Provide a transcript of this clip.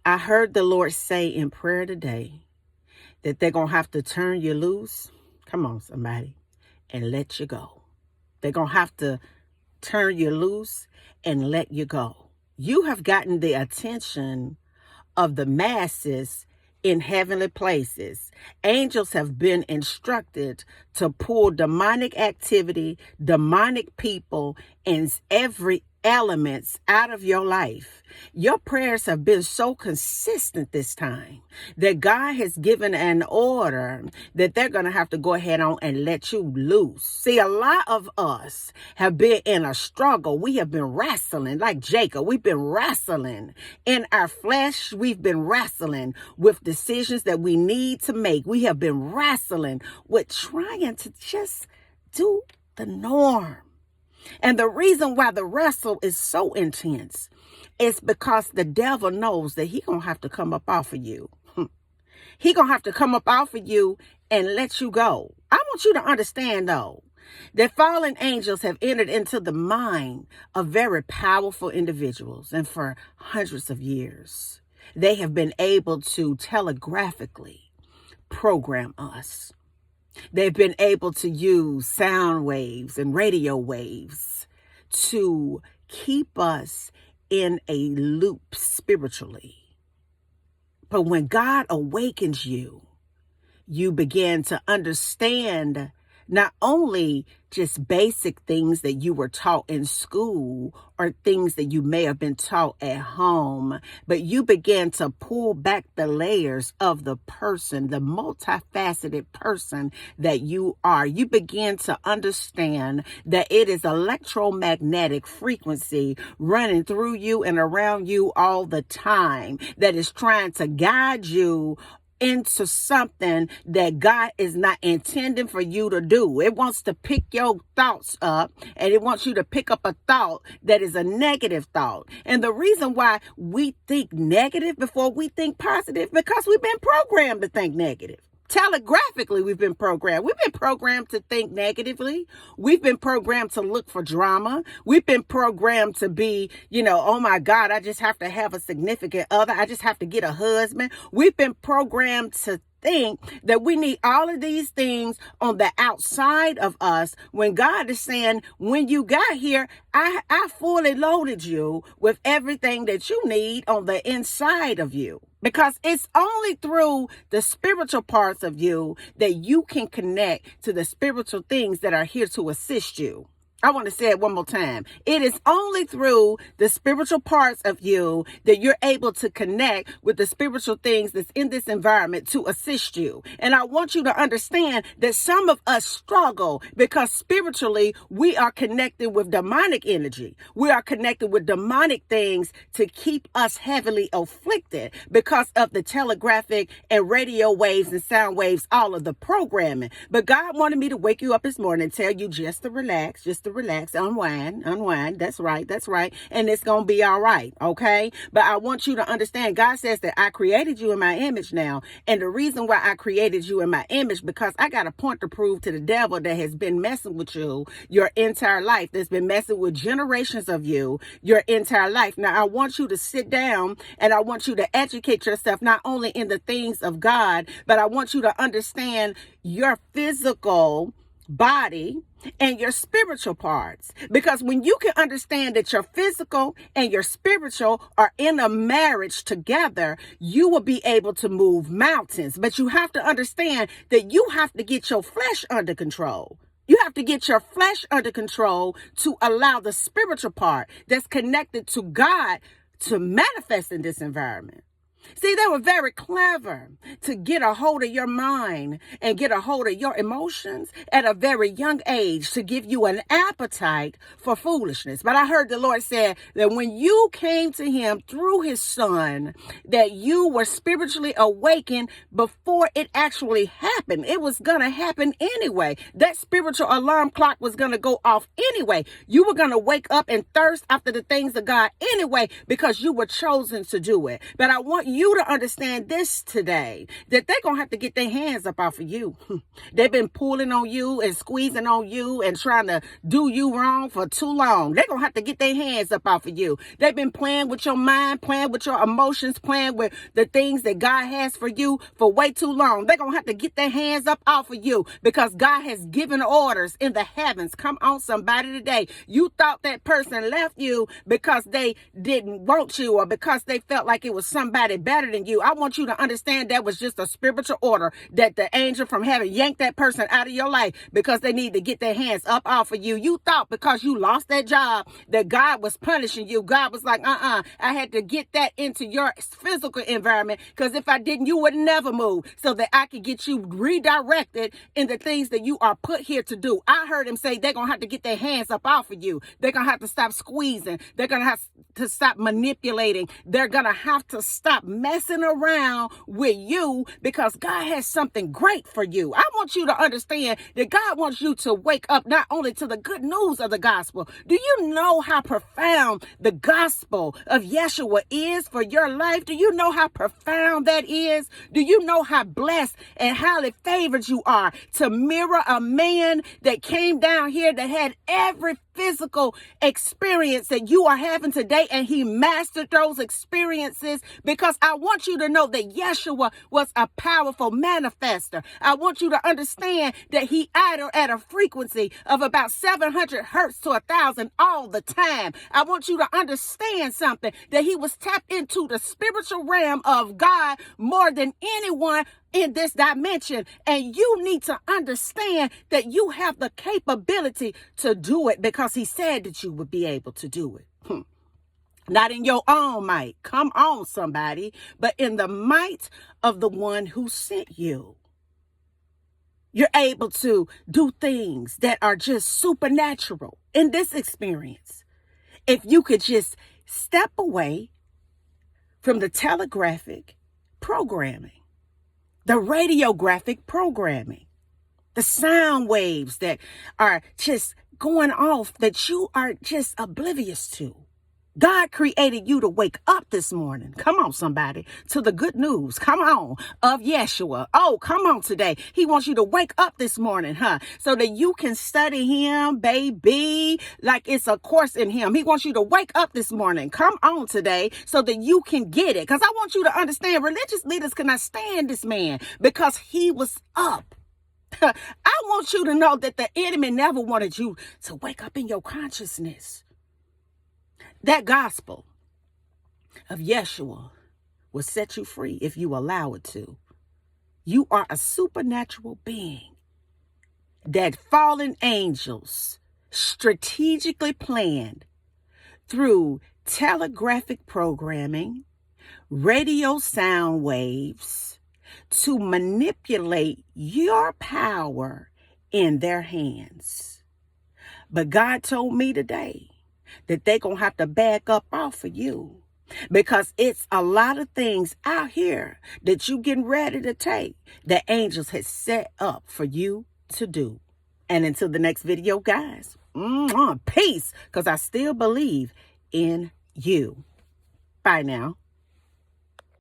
I heard the Lord say in prayer today that they're going to have to turn you loose. Come on, somebody, and let you go. They're going to have to turn you loose and let you go. You have gotten the attention of the masses in heavenly places. Angels have been instructed to pull demonic activity, demonic people, and every elements out of your life. Your prayers have been so consistent this time that God has given an order that they're going to have to go ahead on and let you loose. See, a lot of us have been in a struggle. We have been wrestling like Jacob. We've been wrestling in our flesh. We've been wrestling with decisions that we need to make. We have been wrestling with trying to just do the norm. And the reason why the wrestle is so intense is because the devil knows that he's going to have to come up off of you. He's going to have to come up off of you and let you go. I want you to understand, though, that fallen angels have entered into the mind of very powerful individuals. And for hundreds of years, they have been able to telegraphically program us. They've been able to use sound waves and radio waves to keep us in a loop spiritually. But when God awakens you, you begin to understand not only just basic things that you were taught in school or things that you may have been taught at home, but you begin to pull back the layers of the person, the multifaceted person that you are. You begin to understand that it is electromagnetic frequency running through you and around you all the time that is trying to guide you into something that God is not intending for you to do. It wants to pick your thoughts up, and it wants you to pick up a thought that is a negative thought. And the reason why we think negative before we think positive, because we've been programmed to think negative. Telegraphically, we've been programmed. We've been programmed to think negatively. We've been programmed to look for drama. We've been programmed to be, oh my God, I just have to have a significant other. I just have to get a husband. We've been programmed to think that we need all of these things on the outside of us when God is saying, when you got here, I fully loaded you with everything that you need on the inside of you. Because it's only through the spiritual parts of you that you can connect to the spiritual things that are here to assist you. I want to say it one more time. It is only through the spiritual parts of you that you're able to connect with the spiritual things that's in this environment to assist you. And I want you to understand that some of us struggle because spiritually we are connected with demonic energy. We are connected with demonic things to keep us heavily afflicted because of the telegraphic and radio waves and sound waves, all of the programming. But God wanted me to wake you up this morning and tell you just to relax, unwind. That's right. And it's going to be all right. Okay. But I want you to understand, God says that I created you in my image now. And the reason why I created you in my image, because I got a point to prove to the devil that has been messing with you your entire life, that's been messing with generations of you your entire life. Now, I want you to sit down and I want you to educate yourself, not only in the things of God, but I want you to understand your physical body and your spiritual parts. Because when you can understand that your physical and your spiritual are in a marriage together, you will be able to move mountains. But you have to understand that you have to get your flesh under control. You have to get your flesh under control to allow the spiritual part that's connected to God to manifest in this environment. See, they were very clever to get a hold of your mind and get a hold of your emotions at a very young age to give you an appetite for foolishness. But I heard the Lord say that when you came to him through his son, that you were spiritually awakened before it actually happened. It was going to happen anyway. That spiritual alarm clock was going to go off anyway. You were going to wake up and thirst after the things of God anyway, because you were chosen to do it. But I want you to understand this today, that they're going to have to get their hands up off of you. They've been pulling on you and squeezing on you and trying to do you wrong for too long. They're going to have to get their hands up off of you. They've been playing with your mind, playing with your emotions, playing with the things that God has for you for way too long. They're going to have to get their hands up off of you because God has given orders in the heavens. Come on, somebody, today. You thought that person left you because they didn't want you or because they felt like it was somebody better than you. I want you to understand that was just a spiritual order that the angel from heaven yanked that person out of your life because they need to get their hands up off of you. You thought because you lost that job that God was punishing you. God was like, I had to get that into your physical environment because if I didn't, you would never move so that I could get you redirected in the things that you are put here to do. I heard him say they're going to have to get their hands up off of you. They're going to have to stop squeezing. They're going to have to stop manipulating. They're going to have to stop messing around with you because God has something great for you. I want you to understand that God wants you to wake up not only to the good news of the gospel. Do you know how profound the gospel of Yeshua is for your life? Do you know how profound that is? Do you know how blessed and highly favored you are to mirror a man that came down here that had every physical experience that you are having today, and he mastered those experiences? Because I want you to know that Yeshua was a powerful manifester. I want you to understand that he idled at a frequency of about 700 hertz to 1,000 all the time. I want you to understand something, that he was tapped into the spiritual realm of God more than anyone in this dimension. And you need to understand that you have the capability to do it because he said that you would be able to do it. Not in your own might. Come on, somebody. But in the might of the one who sent you. You're able to do things that are just supernatural in this experience. If you could just step away from the telegraphic programming, the radiographic programming, the sound waves that are just going off that you are just oblivious to. God created you to wake up this morning. Come on, somebody, to the good news. Come on, of Yeshua. Oh, come on today. He wants you to wake up this morning, so that you can study him, baby, like it's a course in him. He wants you to wake up this morning. Come on today, so that you can get it. Because I want you to understand, religious leaders cannot stand this man because he was up. I want you to know that the enemy never wanted you to wake up in your consciousness. That gospel of Yeshua will set you free if you allow it to. You are a supernatural being that fallen angels strategically planned through telegraphic programming, radio sound waves, to manipulate your power in their hands. But God told me today that they're going to have to back up off of you, because it's a lot of things out here that you getting ready to take that angels had set up for you to do. And until the next video, guys, peace, because I still believe in you. Bye now.